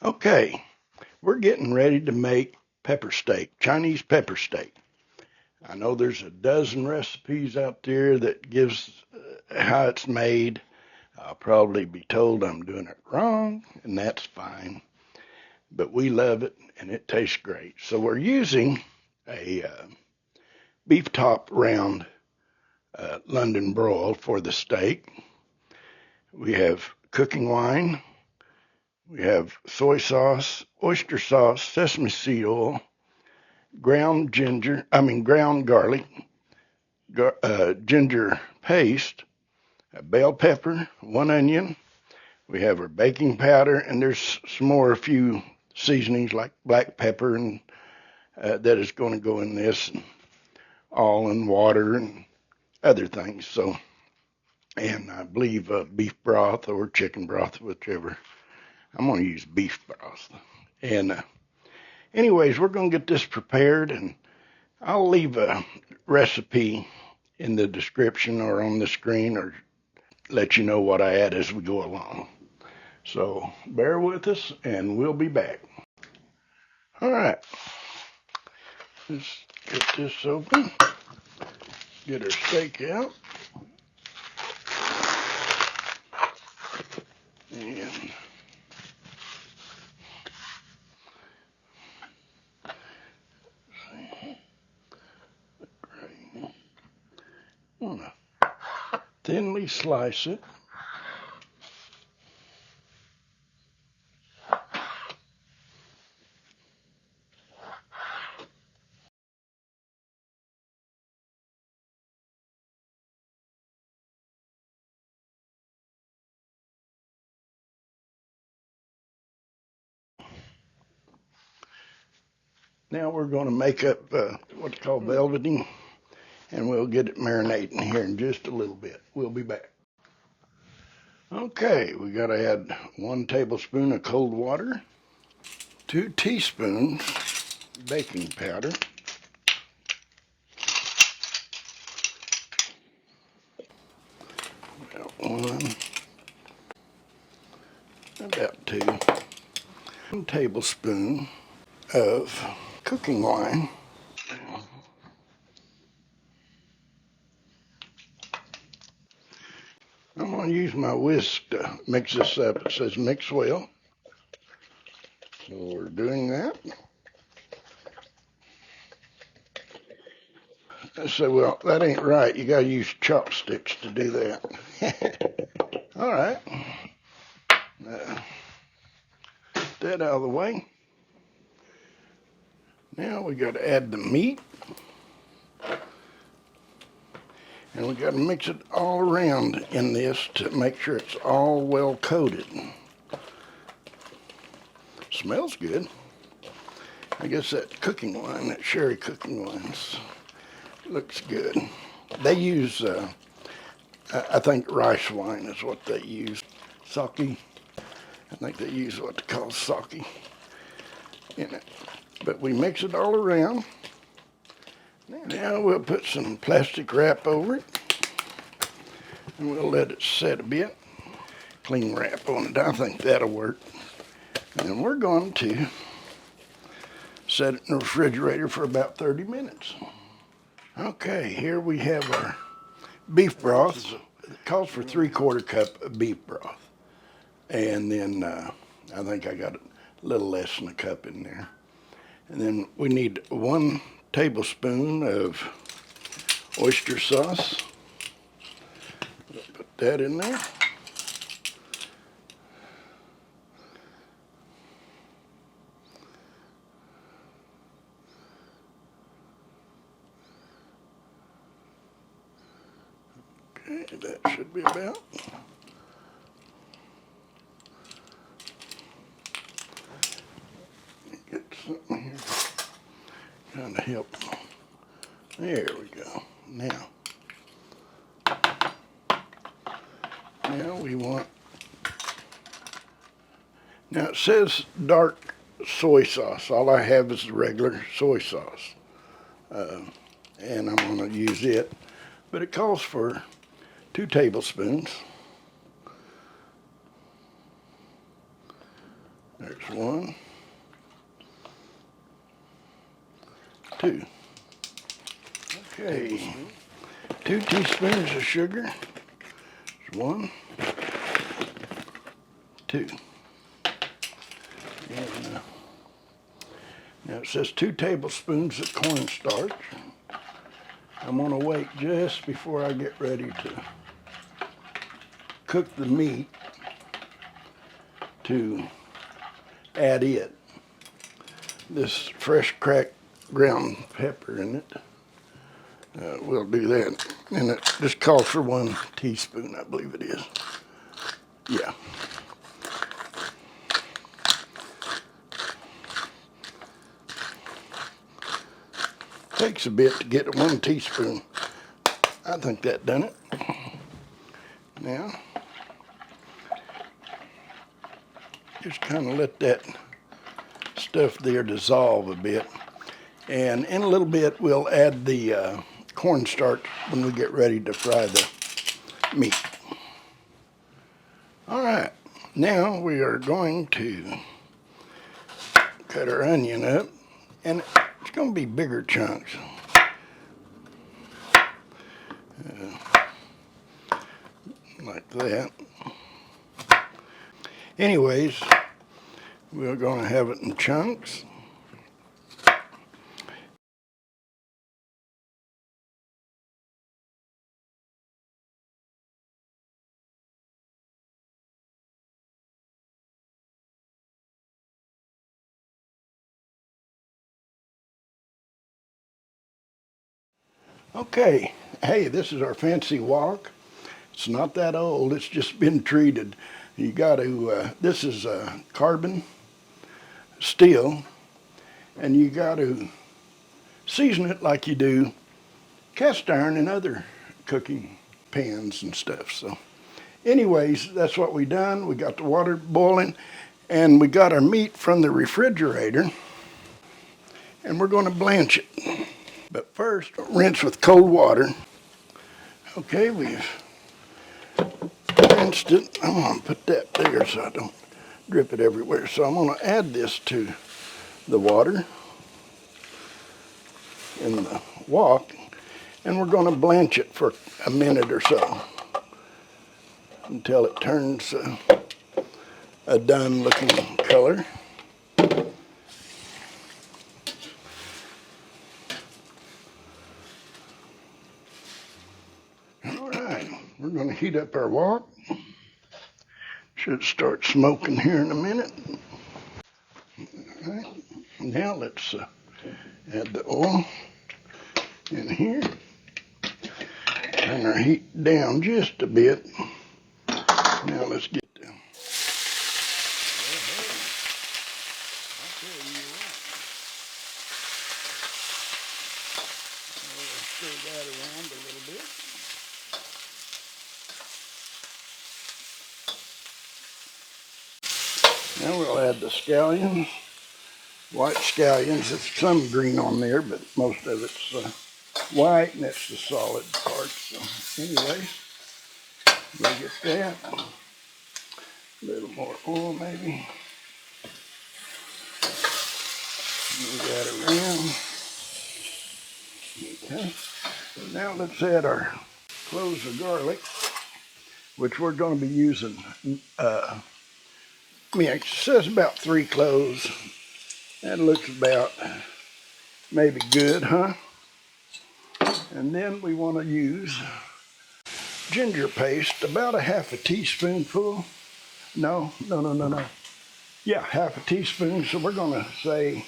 Okay, we're getting ready to make pepper steak, Chinese pepper steak. I know there's a dozen recipes out there that gives how it's made. I'll probably be told I'm doing it wrong, and that's fine. But we love it, and it tastes great. So we're using a beef top round London broil for the steak. We have cooking wine. We have soy sauce, oyster sauce, sesame seed oil, ground garlic, ginger paste, a bell pepper, one onion. We have our baking powder, and there's a few seasonings like black pepper and that is going to go in this, and all in water and other things. So, and I believe beef broth or chicken broth, whichever. I'm going to use beef broth. And anyways, we're going to get this prepared, and I'll leave a recipe in the description or on the screen, or let you know what I add as we go along. So bear with us, and we'll be back. All right, let's get this open, get our steak out, and I'm gonna thinly slice it. Now we're going to make up what's called velveting, and we'll get it marinating here in just a little bit. We'll be back. Okay, we got to add 1 tablespoon of cold water, 2 teaspoons baking powder, about 2, 1 tablespoon of cooking wine. I'm going to use my whisk to mix this up. It says mix well. So we're doing that. I said, well, that ain't right. You got to use chopsticks to do that. All right. That out of the way. Now we got to add the meat. And we got to mix it all around in this to make sure it's all well coated. Smells good. I guess that cooking wine, that sherry cooking wine, looks good. They use, I think rice wine is what they use. Sake. I think they use what they call sake in it. But we mix it all around. Now we'll put some plastic wrap over it, and we'll let it set a bit. Cling wrap on it. I think that'll work. And then we're going to set it in the refrigerator for about 30 minutes. Okay, here we have our beef broth. It calls for 3/4 cup of beef broth. And then I think I got a little less than a cup in there. And then we need 1 tablespoon of oyster sauce. Put that in there. Okay, that should be about. Get something here. Kind of help. There we go. Now we want. Now it says dark soy sauce. All I have is the regular soy sauce, and I'm going to use it. But it calls for 2 tablespoons. There's 1, 2. Okay, 2 teaspoons of sugar. There's 1, 2. And, now it says 2 tablespoons of cornstarch. I'm going to wait just before I get ready to cook the meat to add this fresh cracked ground pepper in it. We'll do that. And it just calls for 1 teaspoon, I believe it is. Yeah. Takes a bit to get 1 teaspoon. I think that done it. Now, just kind of let that stuff there dissolve a bit. And in a little bit, we'll add the cornstarch when we get ready to fry the meat. All right, now we are going to cut our onion up, and it's going to be bigger chunks. Like that. Anyways, we're going to have it in chunks. Okay, hey, this is our fancy wok. It's not that old, it's just been treated. You got to, this is carbon steel, and you got to season it like you do cast iron and other cooking pans and stuff. So anyways, that's what we done. We got the water boiling, and we got our meat from the refrigerator, and we're going to blanch it. But first, rinse with cold water. Okay, we've rinsed it. I'm going to put that there so I don't drip it everywhere. So I'm going to add this to the water in the wok, and we're going to blanch it for a minute or so until it turns a done looking color. All right, we're going to heat up our wok. Should start smoking here in a minute. All right, now let's add the oil in here. Turn our heat down just a bit. Now let's get the... I'll tell you what. We'll stir that around a little bit. Now we'll add the scallions, white scallions. There's some green on there, but most of it's white, and that's the solid part. So anyway, we'll get that. A little more oil maybe. Move that around. Okay. Now let's add our cloves of garlic, which we're going to be using. It says about 3 cloves. That looks about maybe good, huh? And then we want to use ginger paste, about a half a teaspoonful. No. Yeah, half a teaspoon. So we're going to say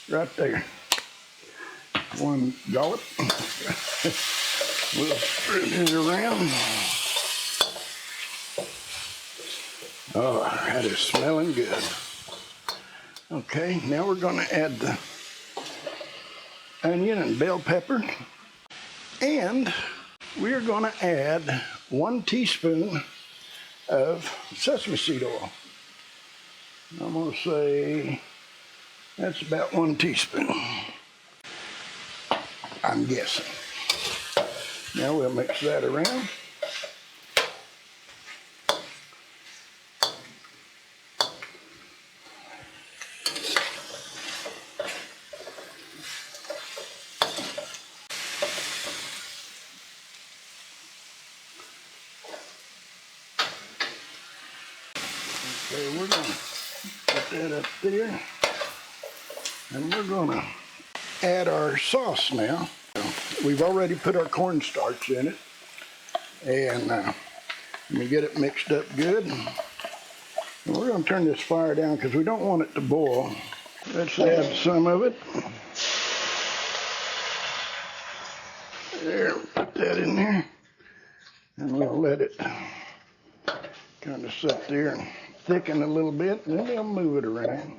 right there, 1 dollop. We'll spread it around. Oh, that is smelling good. Okay, now we're going to add the onion and bell pepper. And we're going to add 1 teaspoon of sesame seed oil. I'm going to say that's about 1 teaspoon, I'm guessing. Now we'll mix that around. Put that up there. And we're gonna add our sauce now. We've already put our cornstarch in it. And let me get it mixed up good. And we're gonna turn this fire down because we don't want it to boil. Let's add some of it. There, put that in there. And we'll let it kind of sit there and thicken a little bit, and then we'll move it around.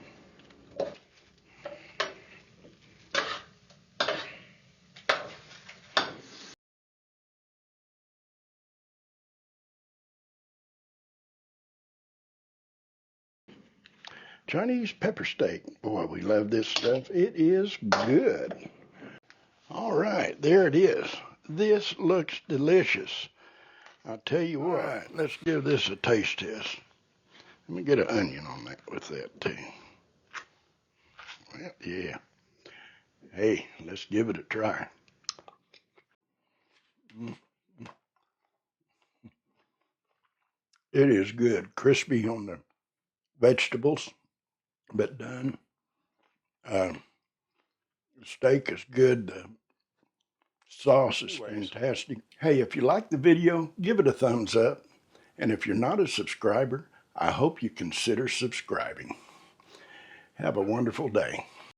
Chinese pepper steak. Boy, we love this stuff. It is good. All right, there it is. This looks delicious. I'll tell you what. All right, let's give this a taste test. Let me get an onion on that with that too. Well, yeah. Hey, let's give it a try. It is good. Crispy on the vegetables, but done. The steak is good. The sauce is fantastic. Hey, if you like the video, give it a thumbs up. And if you're not a subscriber, I hope you consider subscribing. Have a wonderful day.